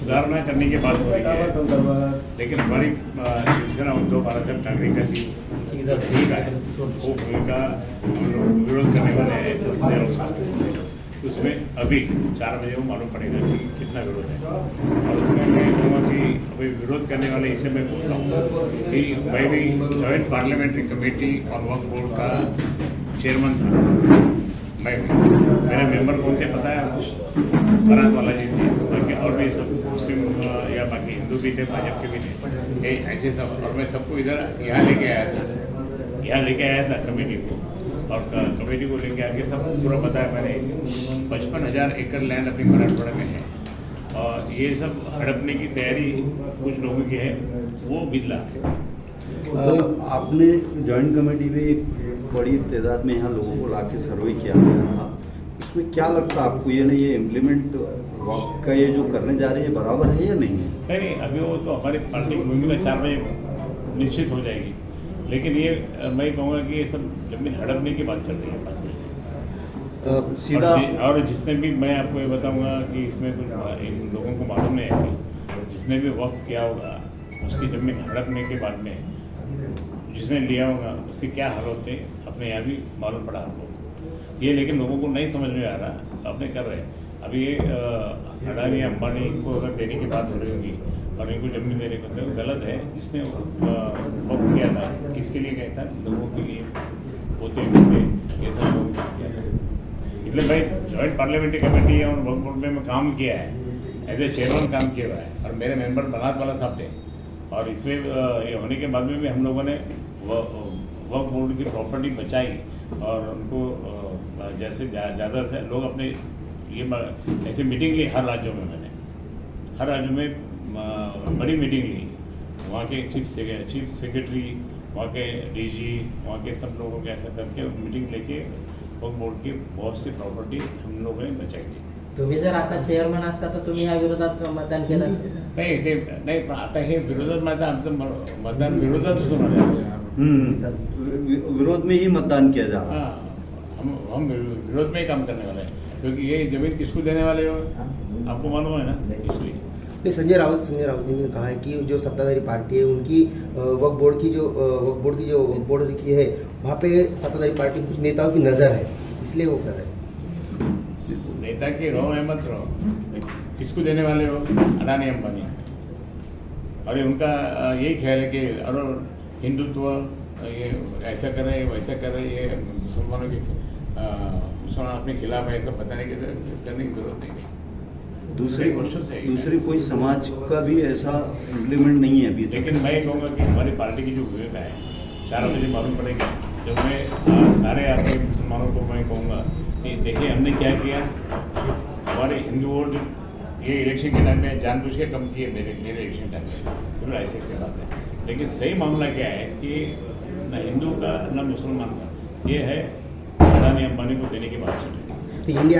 सुधारणा करने की बात हो रही है, लेकिन हमारी शिवसेना उद्धव बाळासाहेब ठाकरे का भी भूमिका है, वो भूमिका हम लोग विरोध करने वाले हैं ऐसा संजय राउत साहब। उसमें अभी 4 बजे वो मालूम पड़ेगा कि कितना विरोध है, और उसमें मैं कहूँगा कि अभी विरोध करने वाले इससे मैं बोल रहा हूँ कि मैं भी जॉइंट पार्लियामेंट्री कमेटी और वक्फ बोर्ड का चेयरमैन था। मैं मेरे मेंबर कौन थे पता है आपको? फरहाद बालाजी थे, बाकी और भी सब मुस्लिम या बाकी हिंदू भी थे, भाजपा के भी थे, ऐसे सब। और मैं सबको इधर यहाँ लेके आया था कमेटी को, और कमेटी को लेके आके सब पूरा बताया मैंने। 55,000 एकड़ लैंड अपनी मराठवाड़ा में है, और ये सब हड़पने की तैयारी कुछ लोगों की है, वो बिजला है। तो आपने जॉइंट कमेटी में एक बड़ी तादाद में यहाँ लोगों को लाके सर्वे किया गया था, इसमें क्या लगता है आपको? ये इम्प्लीमेंट का ये जो करने जा रहे हैं बराबर है या नहीं है? नहीं, अभी वो तो हमारी पार्टी की भूमिका 4 बजे निश्चित हो जाएगी, लेकिन ये मैं कहूँगा कि ये सब जमीन हड़पने की बात चल रही है सीधा। और जिसने भी, मैं आपको ये बताऊँगा कि इसमें कुछ इन लोगों को मालूम नहीं है कि जिसने भी वक्फ किया होगा उसकी ज़मीन हड़पने के बाद में जिसने लिया होगा उसके क्या हाल होते अपने यहाँ भी मालूम पड़ा हमको ये, लेकिन लोगों को नहीं समझ में आ रहा, अपने कर रहे हैं। अभी ये अडानी अंबानी को अगर देने की बात हो रही होगी और इनको जमीन देने को, तो गलत है। जिसने वक्त किया था किसके लिए गया था? लोगों के लिए, होते ये सब लोगों के किया था। इसलिए भाई जॉइंट पार्लियामेंट्री कमेटी और वक्फ बोर्ड में मैं काम किया है, एज ए चेयरमैन काम किया हुआ है, और मेरे मेंबर फरहाद वाला साहब थे। और इसमें ये होने के बाद में भी हम लोगों ने वक्फ बोर्ड की प्रॉपर्टी बचाई, और उनको जैसे ज़्यादा से लोग अपने ये ऐसे मीटिंग ली हर राज्यों में। मैंने हर राज्य में बड़ी मीटिंग ली, वहाँ के चीफ सेक्रेटरी, वहाँ के डीजी, वहाँ के सब लोगों के ऐसा करके मीटिंग लेके वक्फ बोर्ड की बहुत सी प्रॉपर्टी हम लोगों ने बचाई थी। तुम्ही जर आता चेअरमन असता तर तुम्ही या विरोधात मतदान केलं असतं? नाही, पण आता हे विरोधात माझं आमचं मतदान विरोधातच होणार आहे। विरोध में ही मतदान किया जा रहा है। हाँ, हम विरोध में ही काम करने वाले हैं, क्योंकि ये जमीन किसको देने वाले हो आपको मालूम है ना, इसलिए। तो संजय राउत जी ने कहा है कि जो सत्ताधारी पार्टी है उनकी वक्फ बोर्ड की जो बोर्ड की है वहाँ पे सत्ताधारी पार्टी कुछ नेताओं की नज़र है, इसलिए वो कर रहे हैं। नेता की रहो या मत रहो, किसको देने वाले हो? अडानी अंबानी। और उनका यही ख्याल है कि और हिंदुत्व ये ऐसा कर रहे वैसा कर रहे, ये मुसलमानों के मुसलमान अपने खिलाफ है, ऐसा बताने की करने की जरूरत नहीं है। दूसरी कोई समाज का भी ऐसा इम्प्लीमेंट नहीं है अभी। लेकिन मैं कहूँगा कि हमारी पार्टी की जो भूमिका है 4 बजे मालूम पड़ेगी, जब मैं सारे आपके मुसलमानों को मैं कहूँगा कि देखिए हमने क्या किया। हमारे हिंदू वोट ये इलेक्शन के टाइम में जानबूझ के कम किए मेरे इलेक्शन टाइम में, तो ऐसे बात है। लेकिन सही मामला क्या है कि न हिंदू का न मुसलमान का, ये है अडानी अंबानी को देने की बात चल रही है। इंडिया